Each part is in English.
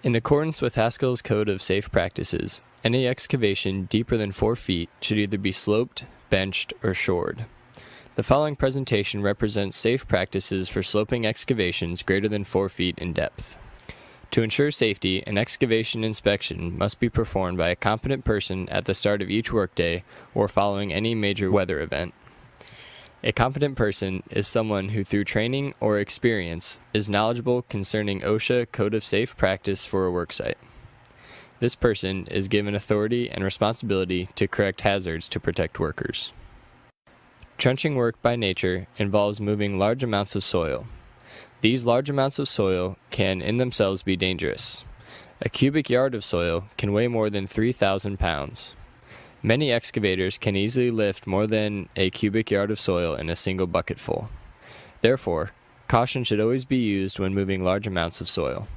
In accordance with Haskell's Code of Safe Practices, any excavation deeper than 4 feet should either be sloped, benched, or shored. The following presentation represents safe practices for sloping excavations greater than 4 feet in depth. To ensure safety, an excavation inspection must be performed by a competent person at the start of each workday or following any major weather event. A competent person is someone who, through training or experience, is knowledgeable concerning OSHA Code of Safe Practice for a worksite. This person is given authority and responsibility to correct hazards to protect workers. Trenching work by nature involves moving large amounts of soil. These large amounts of soil can in themselves be dangerous. A cubic yard of soil can weigh more than 3,000 pounds. Many excavators can easily lift more than a cubic yard of soil in a single bucketful. Therefore, caution should always be used when moving large amounts of soil.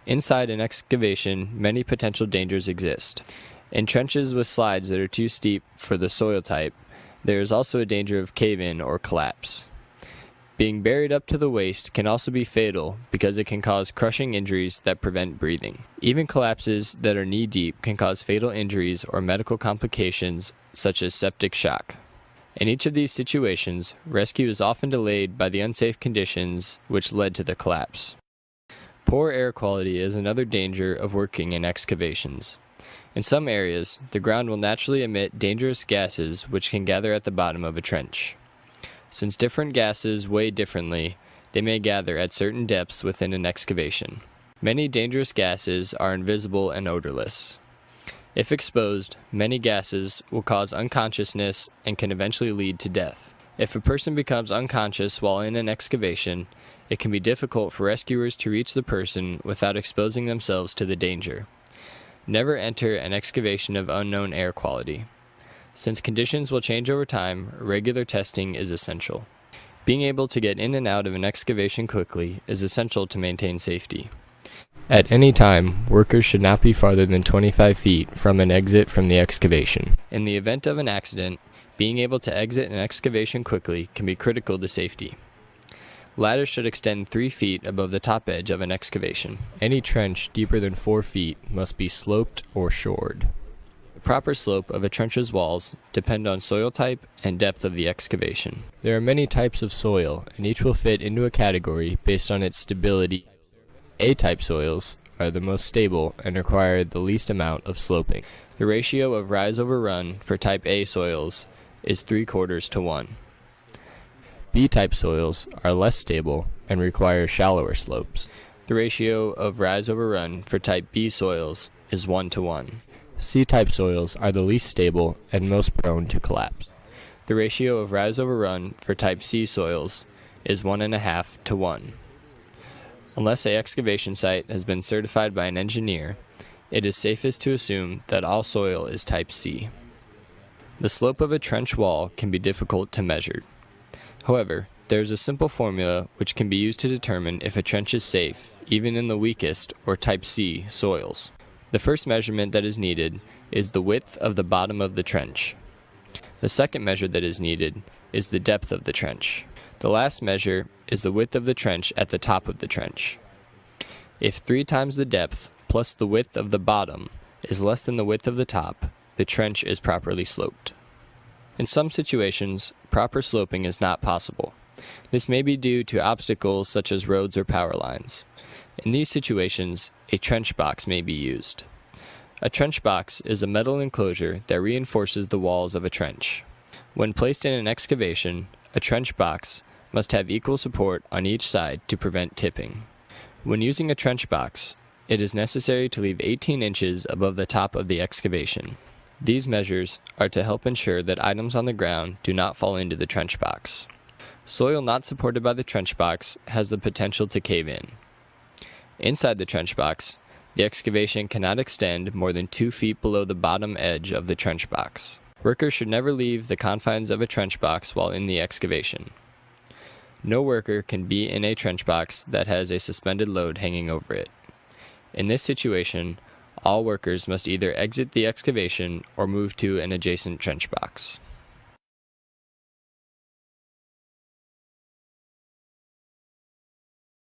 Inside an excavation, many potential dangers exist. In trenches with slides that are too steep for the soil type, there is also a danger of cave-in or collapse. Being buried up to the waist can also be fatal because it can cause crushing injuries that prevent breathing. Even collapses that are knee-deep can cause fatal injuries or medical complications such as septic shock. In each of these situations, rescue is often delayed by the unsafe conditions which led to the collapse. Poor air quality is another danger of working in excavations. In some areas, the ground will naturally emit dangerous gases which can gather at the bottom of a trench. Since different gases weigh differently, they may gather at certain depths within an excavation. Many dangerous gases are invisible and odorless. If exposed, many gases will cause unconsciousness and can eventually lead to death. If a person becomes unconscious while in an excavation, it can be difficult for rescuers to reach the person without exposing themselves to the danger. Never enter an excavation of unknown air quality. Since conditions will change over time, regular testing is essential. Being able to get in and out of an excavation quickly is essential to maintain safety. At any time, workers should not be farther than 25 feet from an exit from the excavation. In the event of an accident, being able to exit an excavation quickly can be critical to safety. Ladders should extend 3 feet above the top edge of an excavation. Any trench deeper than 4 feet must be sloped or shored. The proper slope of a trench's walls depend on soil type and depth of the excavation. There are many types of soil, and each will fit into a category based on its stability. A-type soils are the most stable and require the least amount of sloping. The ratio of rise over run for type A soils is 3/4 to 1. B-type soils are less stable and require shallower slopes. The ratio of rise over run for type B soils is 1 to 1. C-type soils are the least stable and most prone to collapse. The ratio of rise over run for type C soils is 1.5 to 1. Unless an excavation site has been certified by an engineer, it is safest to assume that all soil is type C. The slope of a trench wall can be difficult to measure. However, there is a simple formula which can be used to determine if a trench is safe, even in the weakest or type C soils. The first measurement that is needed is the width of the bottom of the trench. The second measure that is needed is the depth of the trench. The last measure is the width of the trench at the top of the trench. If 3 times the depth plus the width of the bottom is less than the width of the top, the trench is properly sloped. In some situations, proper sloping is not possible. This may be due to obstacles such as roads or power lines. In these situations, a trench box may be used. A trench box is a metal enclosure that reinforces the walls of a trench. When placed in an excavation, a trench box must have equal support on each side to prevent tipping. When using a trench box, it is necessary to leave 18 inches above the top of the excavation. These measures are to help ensure that items on the ground do not fall into the trench box. Soil not supported by the trench box has the potential to cave in. Inside the trench box, the excavation cannot extend more than 2 feet below the bottom edge of the trench box. Workers should never leave the confines of a trench box while in the excavation. No worker can be in a trench box that has a suspended load hanging over it. In this situation, all workers must either exit the excavation or move to an adjacent trench box.